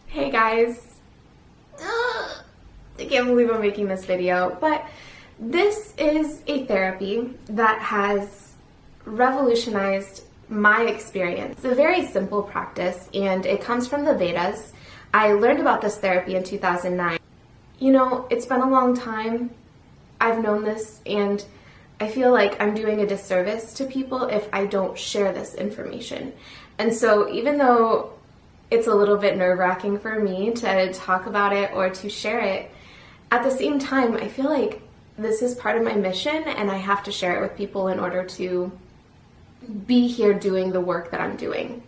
Hey guys, I can't believe I'm making this video, but this is a therapy that has revolutionized my experience. It's a very simple practice and it comes from the Vedas. I learned about this therapy in 2009. You know, it's been a long time. I've known this and I feel like I'm doing a disservice to people if I don't share this information. And so even though it's a little bit nerve-wracking for me to talk about it or to share it, at the same time, I feel like this is part of my mission and I have to share it with people in order to be here doing the work that I'm doing.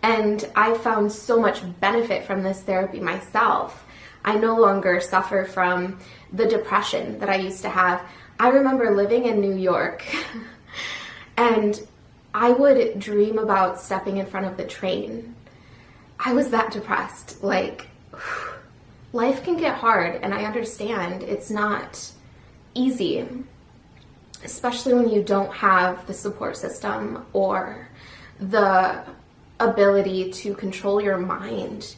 And I found so much benefit from this therapy myself. I no longer suffer from the depression that I used to have. I remember living in New York and I would dream about stepping in front of the train. I was that depressed. Like, life can get hard and I understand it's not easy, especially when you don't have the support system or the ability to control your mind.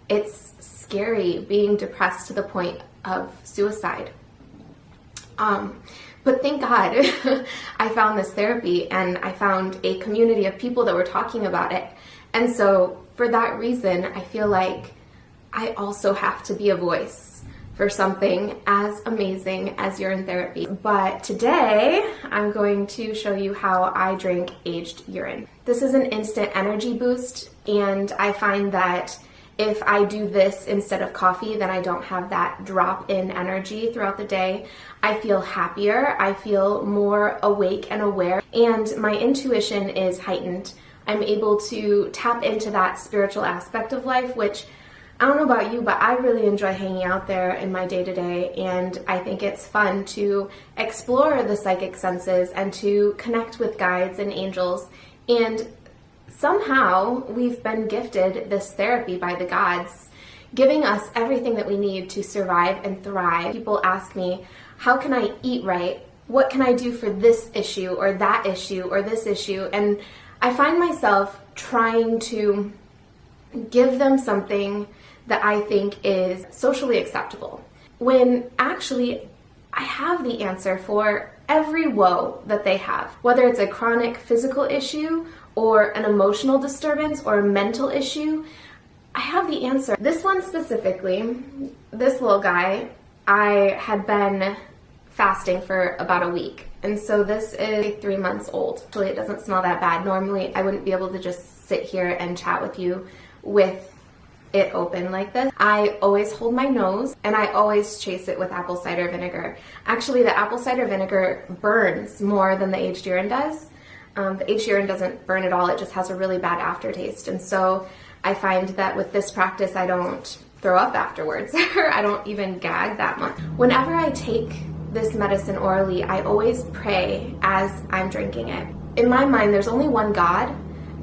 It's scary being depressed to the point of suicide. But thank God I found this therapy and I found a community of people that were talking about it. And so for that reason, I feel like I also have to be a voice for something as amazing as urine therapy. But today I'm going to show you how I drink aged urine. This is an instant energy boost, and I find that if I do this instead of coffee, then I don't have that drop in energy throughout the day. I feel happier, I feel more awake and aware, and my intuition is heightened. I'm able to tap into that spiritual aspect of life, which I don't know about you, but I really enjoy hanging out there in my day-to-day, and I think it's fun to explore the psychic senses and to connect with guides and angels. And somehow we've been gifted this therapy by the gods, giving us everything that we need to survive and thrive. People ask me, how can I eat right? What can I do for this issue or that issue or this issue? And I find myself trying to give them something that I think is socially acceptable, when actually I have the answer for every woe that they have, whether it's a chronic physical issue or an emotional disturbance or a mental issue. I have the answer. This one specifically, this little guy, I had been fasting for about a week. And so this is 3 months old. Actually, it doesn't smell that bad. Normally, I wouldn't be able to just sit here and chat with you with it open like this. I always hold my nose and I always chase it with apple cider vinegar. Actually, the apple cider vinegar burns more than the aged urine does. The aged urine doesn't burn at all. It just has a really bad aftertaste. And so I find that with this practice, I don't throw up afterwards. I don't even gag that much. Whenever I take this medicine orally, I always pray as I'm drinking it. In my mind, there's only one God.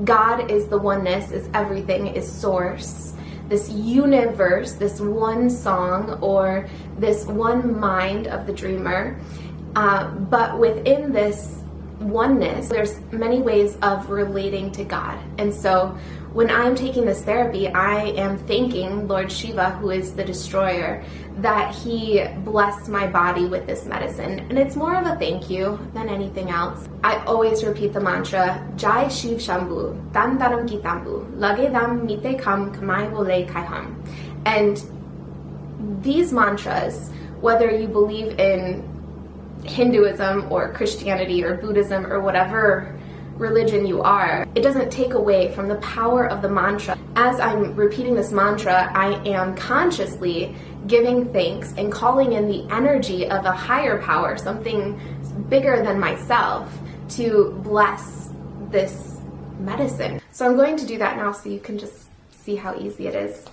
God is the oneness, is everything, is source. This universe, this one song, or this one mind of the dreamer. But within this oneness, there's many ways of relating to God. And so when I'm taking this therapy, I am thanking Lord Shiva, who is the destroyer, that he blessed my body with this medicine. And it's more of a thank you than anything else. I always repeat the mantra, Jai Shiv Shambhu, Tam Taram Kitambu, Lage Dam Mite Kam Kamai Vole Kai Ham. And these mantras, whether you believe in Hinduism or Christianity or Buddhism or whatever religion you are, it doesn't take away from the power of the mantra. As I'm repeating this mantra, I am consciously giving thanks and calling in the energy of a higher power, something bigger than myself, to bless this medicine. So I'm going to do that now so you can just see how easy it is.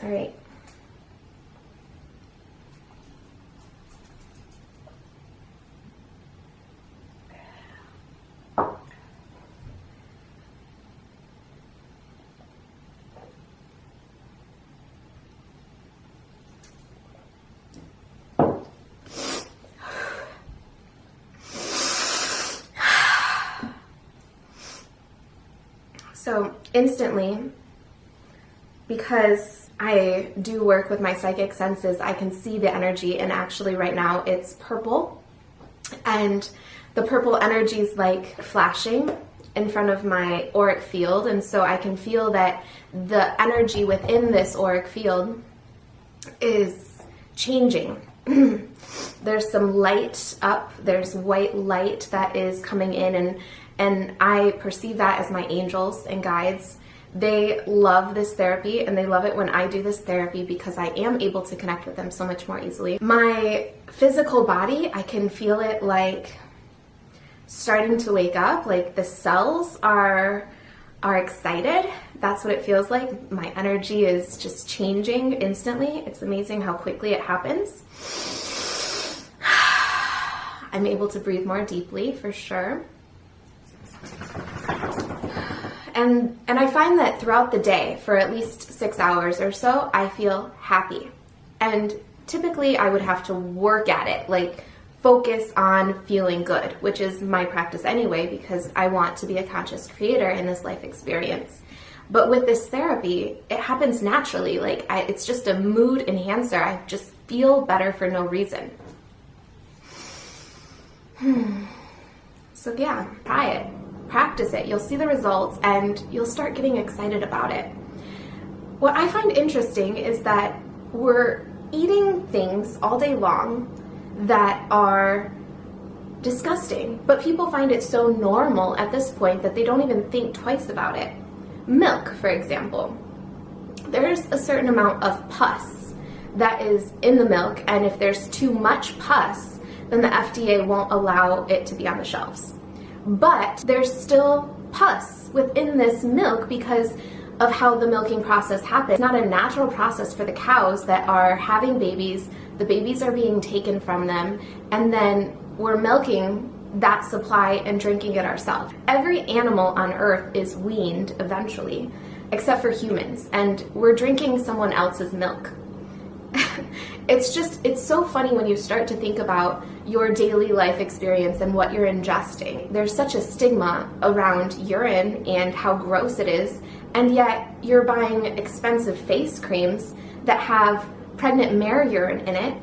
All right. So instantly, because I do work with my psychic senses, I can see the energy, and actually right now it's purple, and the purple energy is like flashing in front of my auric field, and so I can feel that the energy within this auric field is changing. There's some light up, there's white light that is coming in, and I perceive that as my angels and guides. They love this therapy, and they love it when I do this therapy because I am able to connect with them so much more easily. My physical body, I can feel it like starting to wake up, like the cells are excited. That's what it feels like. My energy is just changing instantly. It's amazing how quickly it happens. I'm able to breathe more deeply for sure. And I find that throughout the day, for at least 6 hours or so, I feel happy. And typically I would have to work at it, like focus on feeling good, which is my practice anyway, because I want to be a conscious creator in this life experience. But with this therapy, it happens naturally. Like it's just a mood enhancer. I just feel better for no reason. So yeah, try it. Practice it. You'll see the results and you'll start getting excited about it. What I find interesting is that we're eating things all day long that are disgusting, but people find it so normal at this point that they don't even think twice about it. Milk, for example. There's a certain amount of pus that is in the milk, and if there's too much pus, then the FDA won't allow it to be on the shelves. But there's still pus within this milk because of how the milking process happens. It's not a natural process for the cows that are having babies. The babies are being taken from them, and then we're milking that supply and drinking it ourselves. Every animal on earth is weaned eventually, except for humans, and we're drinking someone else's milk. It's so funny when you start to think about your daily life experience and what you're ingesting. There's such a stigma around urine and how gross it is, and yet you're buying expensive face creams that have pregnant mare urine in it,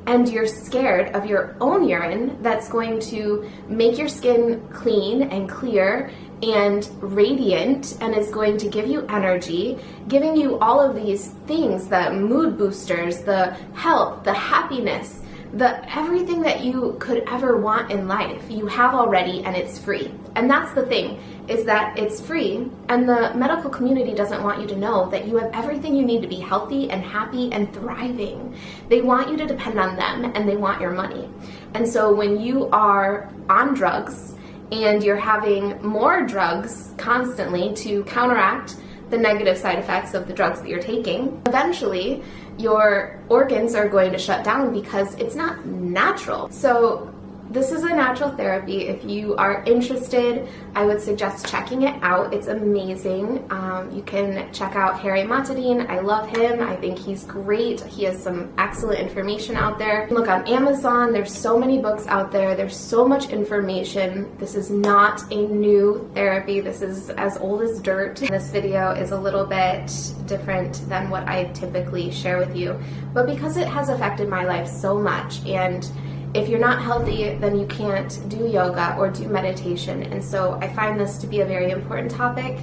and you're scared of your own urine that's going to make your skin clean and clear and radiant and is going to give you energy, giving you all of these things, the mood boosters, the health, the happiness, the everything that you could ever want in life, you have already, and it's free. And that's the thing, is that it's free, and the medical community doesn't want you to know that you have everything you need to be healthy and happy and thriving. They want you to depend on them, and they want your money. And so when you are on drugs and you're having more drugs constantly to counteract the negative side effects of the drugs that you're taking, eventually your organs are going to shut down because it's not natural. So this is a natural therapy. If you are interested, I would suggest checking it out. It's amazing. You can check out Harry Matadine. I love him. I think he's great. He has some excellent information out there. Look on Amazon. There's so many books out there. There's so much information. This is not a new therapy. This is as old as dirt. This video is a little bit different than what I typically share with you, but because it has affected my life so much, and if you're not healthy, then you can't do yoga or do meditation. And so I find this to be a very important topic.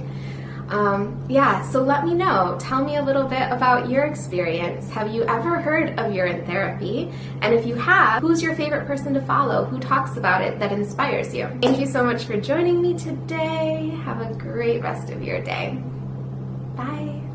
So let me know. Tell me a little bit about your experience. Have you ever heard of urine therapy? And if you have, who's your favorite person to follow? Who talks about it that inspires you? Thank you so much for joining me today. Have a great rest of your day. Bye.